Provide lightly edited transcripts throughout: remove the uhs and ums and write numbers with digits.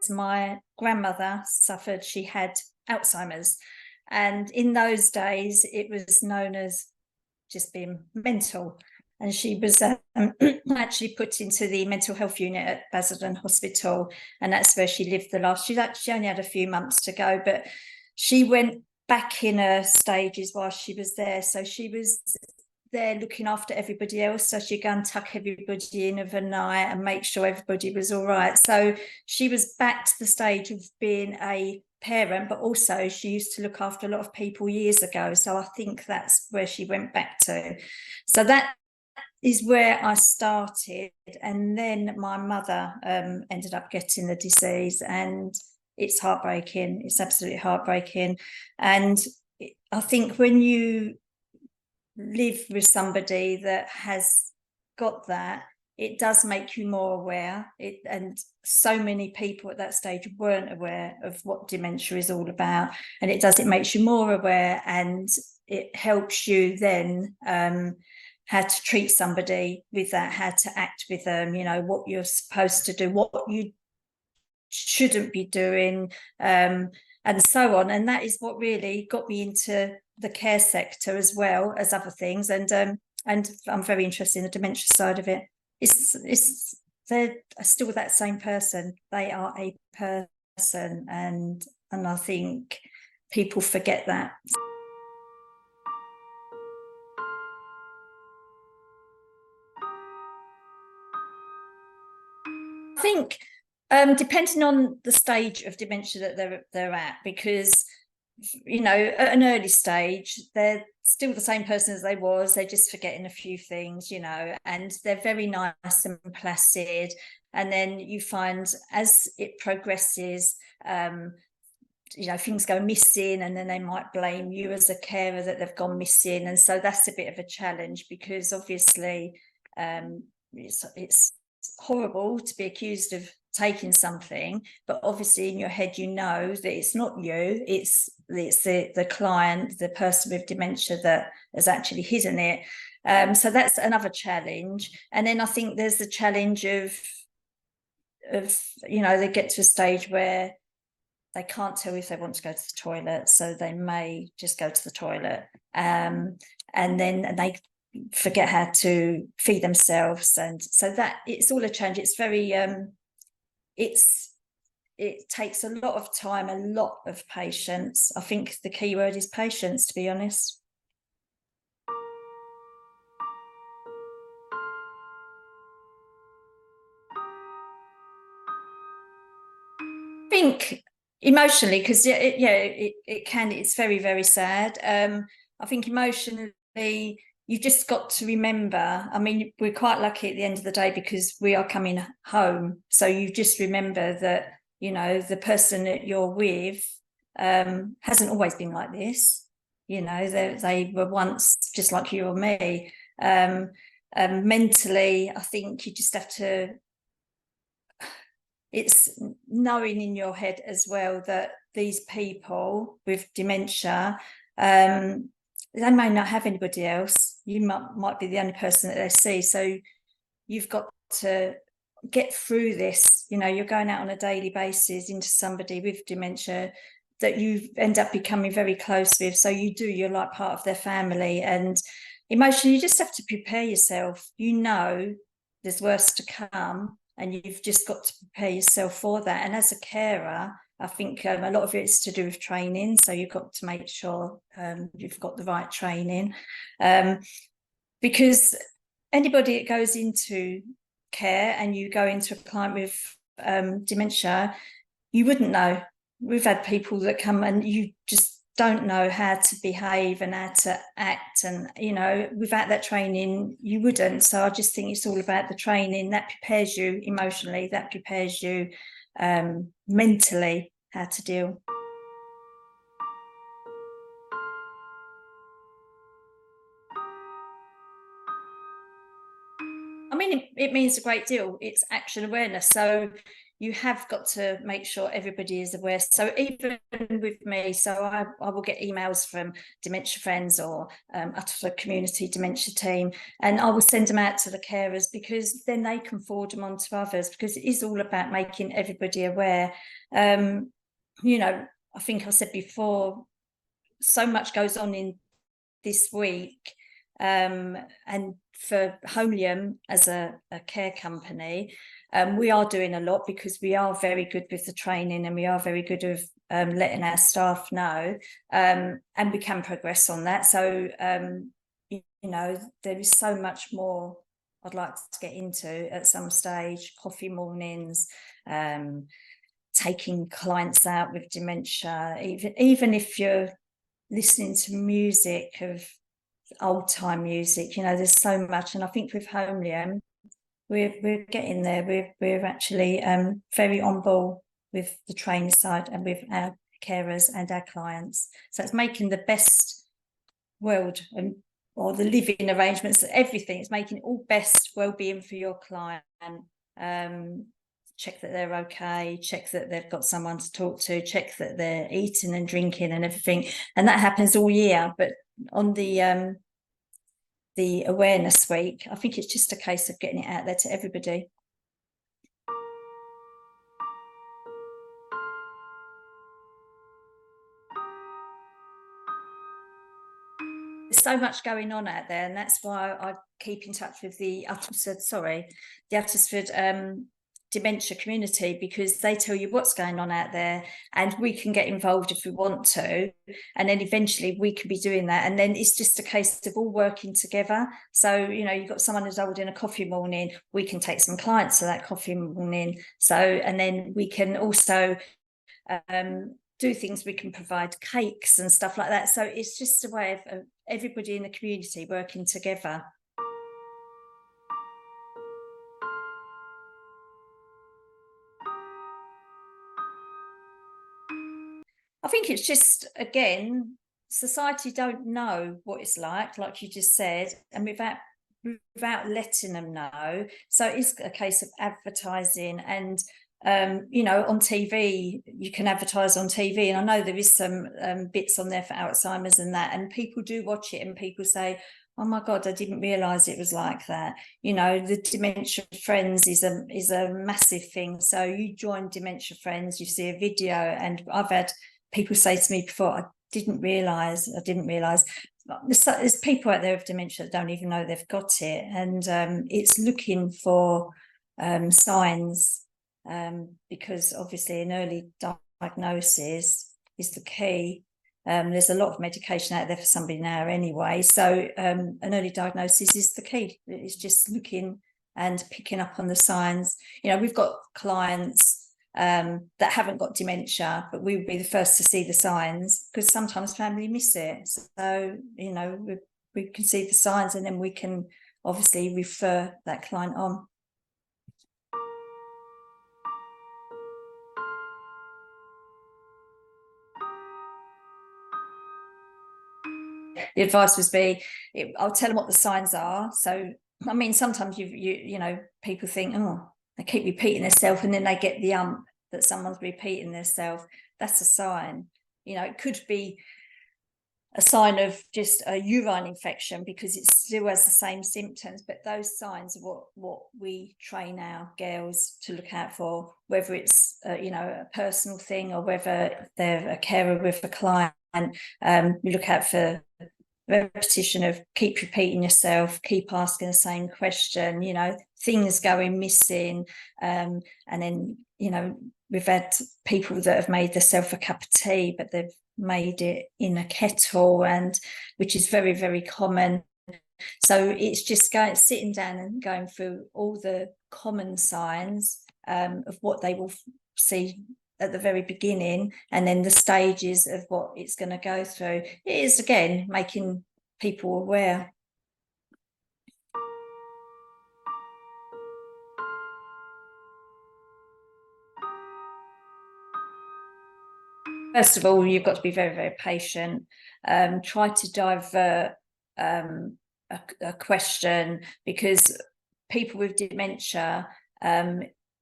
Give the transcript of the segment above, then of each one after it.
my grandmother suffered, she had Alzheimer's. And in those days, it was known as just being mental. And she was actually put into the mental health unit at Basildon Hospital. And that's where she lived she only had a few months to go, but she went back in her stages while she was there. So she was there looking after everybody else. So she'd go and tuck everybody in of a night and make sure everybody was all right. So she was back to the stage of being a parent, but also she used to look after a lot of people years ago. So I think that's where she went back to. So that is where I started. And then my mother ended up getting the disease, and it's heartbreaking. It's absolutely heartbreaking. And I think when you live with somebody that has got that, it does make you more aware. And so many people at that stage weren't aware of what dementia is all about. And it makes you more aware, and it helps you then how to treat somebody with that, how to act with them, what you're supposed to do, what you shouldn't be doing, and so on. And that is what really got me into the care sector as well as other things. And I'm very interested in the dementia side of it. They're still that same person. They are a person, and I think people forget that. I think depending on the stage of dementia that they're at, because at an early stage they're still the same person as they was, they're just forgetting a few things, and they're very nice and placid. And then you find as it progresses, things go missing, and then they might blame you as a carer that they've gone missing. And so that's a bit of a challenge, because obviously it's horrible to be accused of taking something, but obviously in your head that it's not you, it's the client, the person with dementia that has actually hidden it. So that's another challenge. And then I think there's the challenge of they get to a stage where they can't tell if they want to go to the toilet, so they may just go to the toilet, and then they forget how to feed themselves. And so that it's all a change. It's very it takes a lot of time, a lot of patience. I think the key word is patience, to be honest. I think emotionally, because it's very, very sad. I think emotionally, you've just got to remember, we're quite lucky at the end of the day because we are coming home. So you just remember that, the person that you're with hasn't always been like this. They were once just like you or me. Mentally, I think you just have to, it's knowing in your head as well that these people with dementia, they may not have anybody else. You might be the only person that they see. So you've got to get through this. You're going out on a daily basis into somebody with dementia that you end up becoming very close with. So you're like part of their family. And emotionally, you just have to prepare yourself. There's worse to come, and you've just got to prepare yourself for that. And as a carer, I think a lot of it's to do with training. So you've got to make sure you've got the right training, because anybody that goes into care and you go into a client with dementia, you wouldn't know. We've had people that come and you just don't know how to behave and how to act, and without that training you wouldn't. So I just think it's all about the training that prepares you emotionally, that prepares you mentally how to deal. It means a great deal. It's action awareness. So you have got to make sure everybody is aware. So even with me, so I will get emails from dementia friends or the community dementia team, and I will send them out to the carers, because then they can forward them on to others, because it is all about making everybody aware. You know, I think I said before, so much goes on in this week. And for Homelium as a care company, we are doing a lot, because we are very good with the training, and we are very good with letting our staff know, and we can progress on that. So, you know, there is so much more I'd like to get into at some stage. Coffee mornings, taking clients out with dementia, even if you're listening to music of old time music, you know, there's so much. And I think with Homelium, we're getting there. We're actually very on board with the training side and with our carers and our clients. So it's making the best world, or the living arrangements, everything. It's making it all best well-being for your client. Check that they're okay, check that they've got someone to talk to, check that they're eating and drinking and everything. And that happens all year. But on the awareness week, I think it's just a case of getting it out there to everybody. There's so much going on out there, and that's why I keep in touch with the Uttersford dementia community, because they tell you what's going on out there, and we can get involved if we want to, and then eventually we can be doing that, and then it's just a case of all working together. So, you know, you've got someone who's holding a coffee morning, we can take some clients to that coffee morning. So, and then we can also do things, we can provide cakes and stuff like that. So it's just a way of everybody in the community working together. I think it's just, again, society don't know what it's like you just said, and without letting them know. So it's a case of advertising, and you know, on TV, you can advertise on TV, and I know there is some bits on there for Alzheimer's and that, and people do watch it, and people say, oh my God, I didn't realise it was like that. You know, the Dementia Friends is a massive thing. So you join Dementia Friends, you see a video, and I've had people say to me before, I didn't realise. There's people out there with dementia that don't even know they've got it, and it's looking for signs, because obviously an early diagnosis is the key. There's a lot of medication out there for somebody now anyway, so an early diagnosis is the key. It's just looking and picking up on the signs. You know, we've got clients that haven't got dementia, but we would be the first to see the signs, because sometimes family miss it. So, you know, we can see the signs, and then we can obviously refer that client on. The advice would be, I'll tell them what the signs are. So, I mean, sometimes you know, people think, oh, they keep repeating themselves, and then they get the that someone's repeating themselves. That's a sign. You know, it could be a sign of just a urine infection, because it still has the same symptoms, but those signs are what we train our girls to look out for, whether it's you know, a personal thing, or whether they're a carer with a client. We look out for repetition of keep repeating yourself, keep asking the same question, you know, things going missing, and then, you know, we've had people that have made themselves a cup of tea, but they've made it in a kettle, and which is very, very common. So it's just sitting down and going through all the common signs of what they will see at the very beginning, and then the stages of what it's going to go through. It is, again, making people aware. First of all, you've got to be very, very patient. Try to divert a question, because people with dementia,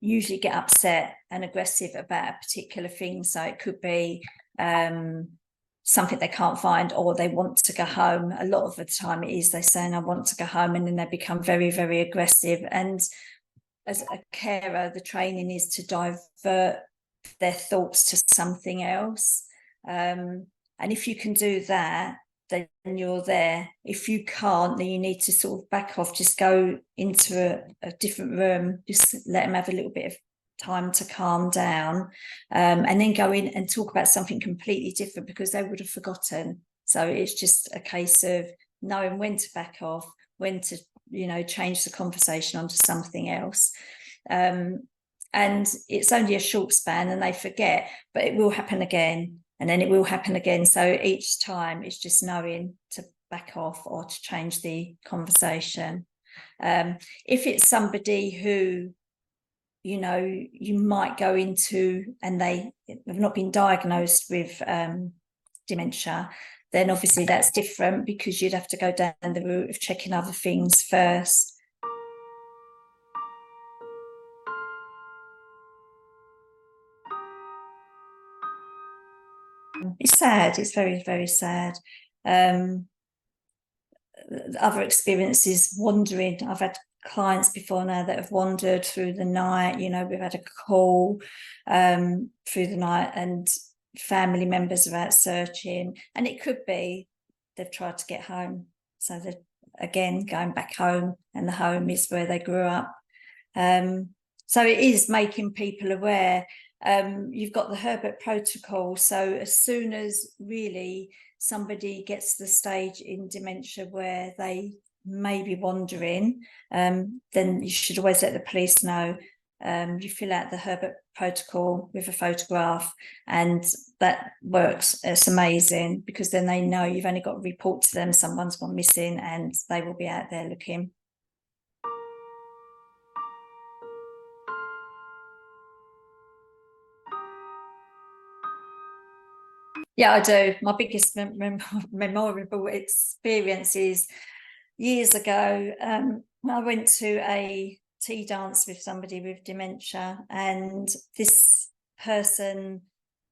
usually get upset and aggressive about a particular thing. So it could be something they can't find, or they want to go home. A lot of the time it is they saying, I want to go home, and then they become very, very aggressive. And as a carer, the training is to divert their thoughts to something else. And if you can do that, then you're there. If you can't, then you need to sort of back off, just go into a different room, just let them have a little bit of time to calm down, and then go in and talk about something completely different, because they would have forgotten. So it's just a case of knowing when to back off, when to, change the conversation onto something else. And it's only a short span and they forget, but it will happen again, and then it will happen again. So each time it's just knowing to back off or to change the conversation. If it's somebody who, you might go into and they have not been diagnosed with dementia, then obviously that's different, because you'd have to go down the route of checking other things first. It's sad. It's very, very sad. Other experiences, wandering. I've had clients before now that have wandered through the night. We've had a call through the night, and family members are out searching, and it could be they've tried to get home. So they're again going back home, and the home is where they grew up. So it is making people aware. You've got the Herbert protocol. So as soon as really somebody gets to the stage in dementia where they may be wandering, then you should always let the police know. You fill out the Herbert protocol with a photograph, and that works. It's amazing, because then they know you've only got to report to them someone's gone missing, and they will be out there looking. Yeah, I do. My biggest memorable experience is years ago. I went to a tea dance with somebody with dementia, and this person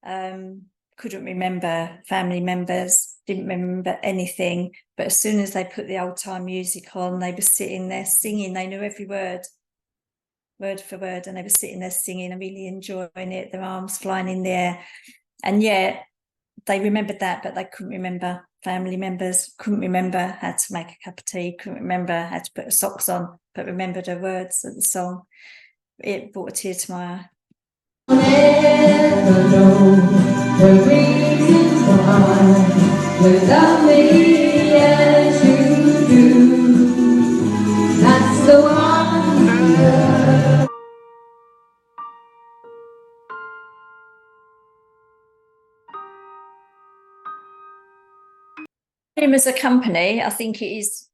couldn't remember family members, didn't remember anything. But as soon as they put the old time music on, they were sitting there singing. They knew every word for word, and they were sitting there singing and really enjoying it, their arms flying in the air. And yeah, they remembered that, but they couldn't remember family members, couldn't remember how to make a cup of tea, couldn't remember how to put her socks on, but remembered her words of the song. It brought a tear to my eye. I'll never know the reasons why you love me as you do. That's the one. As a company, I think it is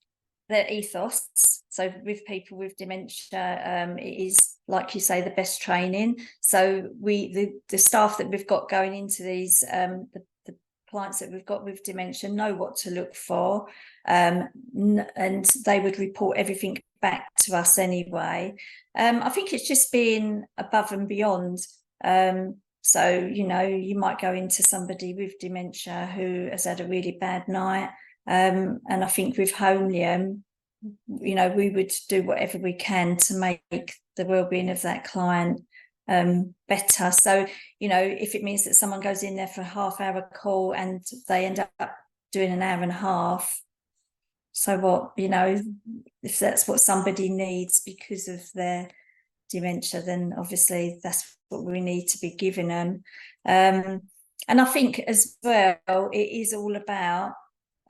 their ethos. So with people with dementia, it is, like you say, the best training. So the staff that we've got going into these, the clients that we've got with dementia know what to look for, and they would report everything back to us anyway. I think it's just being above and beyond. So, you might go into somebody with dementia who has had a really bad night. And I think with Homelium, we would do whatever we can to make the well-being of that client better. So, if it means that someone goes in there for a half-hour call and they end up doing an hour and a half, so what? If that's what somebody needs because of their dementia, then obviously that's what we need to be giving them. And I think as well, it is all about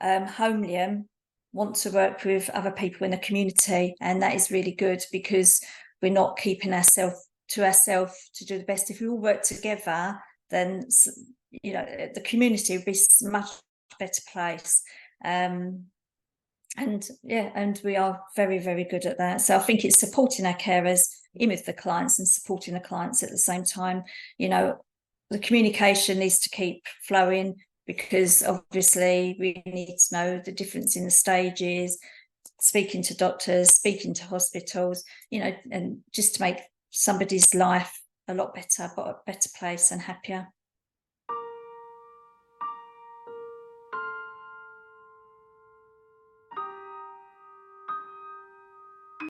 Homelium want to work with other people in the community, and that is really good, because we're not keeping ourselves to do the best. If we all work together, then the community would be a much better place. And we are very, very good at that. So I think it's supporting our carers in with the clients and supporting the clients at the same time. The communication needs to keep flowing, because obviously we need to know the difference in the stages, speaking to doctors, speaking to hospitals, and just to make somebody's life a lot better, but a better place and happier.